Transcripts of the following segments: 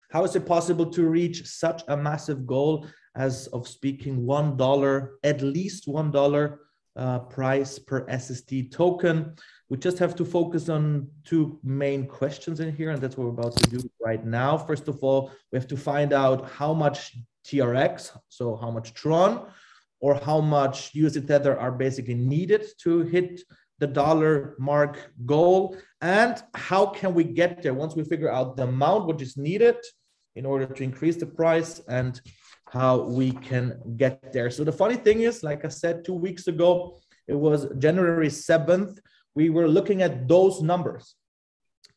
How is it possible to reach such a massive goal as of speaking $1, at least $1 price per SST token? We just have to focus on two main questions in here, and that's what we're about to do right now. First of all, we have to find out how much TRX, so how much Tron, or how much USD Tether are basically needed to hit the dollar mark goal, and how can we get there once we figure out the amount which is needed in order to increase the price and how we can get there. So the funny thing is, like I said, 2 weeks ago, it was January 7th, we were looking at those numbers.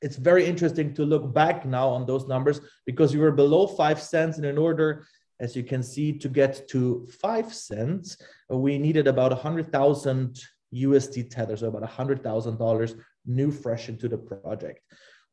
It's very interesting to look back now on those numbers because we were below 5 cents, and in order, as you can see, to get to 5 cents, we needed about 100,000 USD Tether, so about $100,000 new fresh into the project.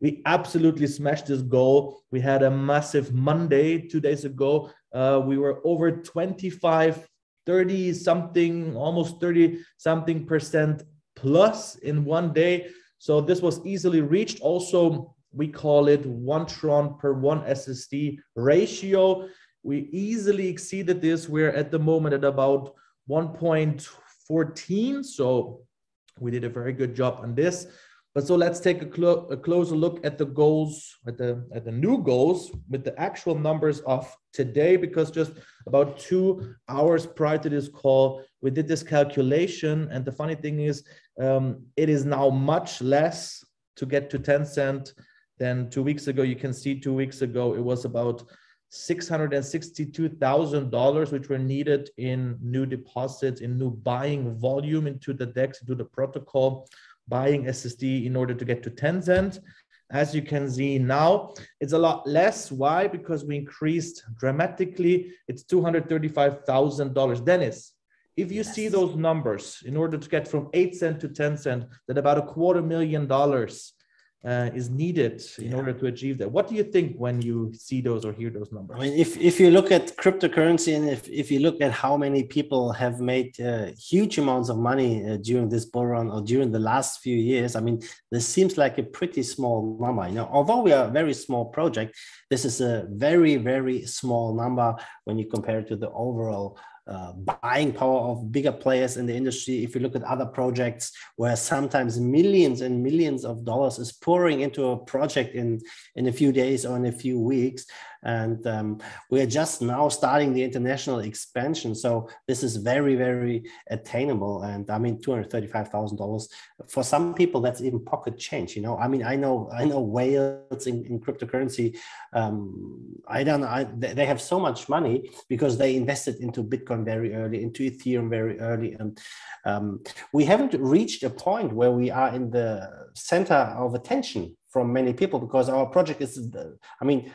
We absolutely smashed this goal. We had a massive Monday 2 days ago. We were over 25, 30 something, almost 30 something percent plus in 1 day. So this was easily reached. Also, we call it 1 Tron per 1 SST ratio. We easily exceeded this. We're at the moment at about 1.14. So we did a very good job on this. But so let's take a closer look at the goals, at the new goals with the actual numbers of today, because just about 2 hours prior to this call, we did this calculation. And the funny thing is, it is now much less to get to 10 cents than 2 weeks ago. You can see 2 weeks ago, it was about $662,000, which were needed in new deposits, in new buying volume into the DEX, into the protocol, buying SST in order to get to 10 cents. As you can see now, it's a lot less. Why? Because we increased dramatically. It's $235,000. Dennis, if you see those numbers, in order to get from 8 cents to 10 cents, that about $250,000 is needed in order to achieve that. What do you think when you see those or hear those numbers? I mean, if you look at cryptocurrency, and if you look at how many people have made huge amounts of money during this bull run or during the last few years, I mean, this seems like a pretty small number. You know, although we are a very small project, this is a very, very small number when you compare it to the overall buying power of bigger players in the industry. If you look at other projects where sometimes millions and millions of dollars is pouring into a project in a few days or in a few weeks, and we are just now starting the international expansion. So this is very, very attainable. And I mean, $235,000 for some people, that's even pocket change. You know, I mean, I know whales in cryptocurrency. They have so much money because they invested into Bitcoin very early, into Ethereum very early, and we haven't reached a point where we are in the center of attention from many people, because our project is, I mean,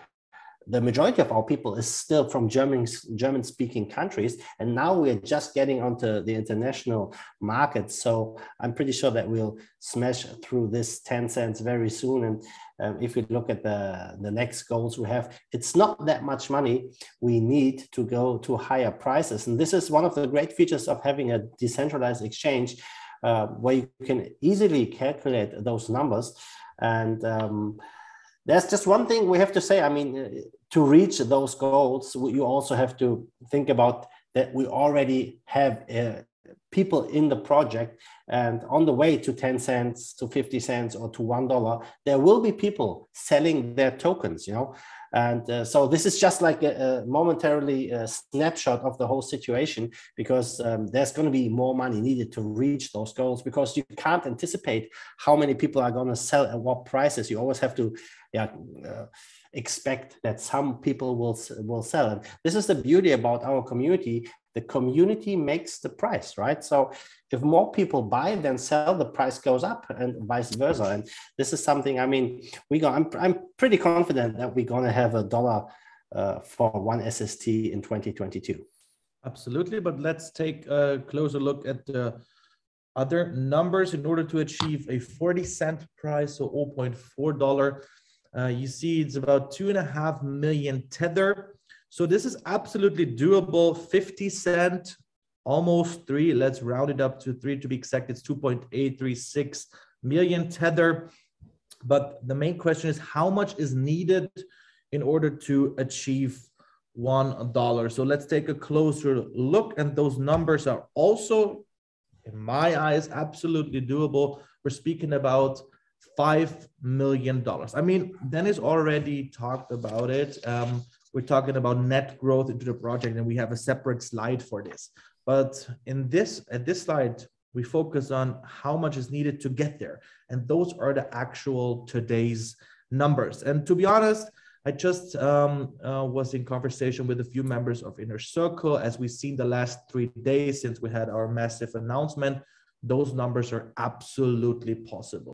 the majority of our people is still from German-speaking countries, and now we're just getting onto the international market. So I'm pretty sure that we'll smash through this 10 cents very soon. And if we look at the next goals we have, it's not that much money we need to go to higher prices. And this is one of the great features of having a decentralized exchange, where you can easily calculate those numbers. And there's just one thing we have to say. I mean, to reach those goals, you also have to think about that we already have people in the project, and on the way to 10 cents, to 50 cents, or to $1, there will be people selling their tokens, you know. And so this is just like a momentarily snapshot of the whole situation, because there's going to be more money needed to reach those goals, because you can't anticipate how many people are going to sell at what prices. You always have to expect that some people will sell. And this is the beauty about our community. The community makes the price, right? So if more people buy than sell, the price goes up, and vice versa. And this is something, I mean, I'm pretty confident that we're going to have $1 for 1 SST in 2022. Absolutely. But let's take a closer look at the other numbers. In order to achieve a 40-cent price, so $0.4, you see it's about 2.5 million Tether. So this is absolutely doable. 50 cent, almost 3. Let's round it up to 3 to be exact. It's 2.836 million Tether. But the main question is, how much is needed in order to achieve $1. So let's take a closer look, and those numbers are also, in my eyes, absolutely doable. We're speaking about $5 million. I mean, Dennis already talked about it. We're talking about net growth into the project, and we have a separate slide for this. But at this slide, we focus on how much is needed to get there. And those are the actual today's numbers. And to be honest, I just was in conversation with a few members of Inner Circle. As we've seen the last 3 days since we had our massive announcement, those numbers are absolutely possible.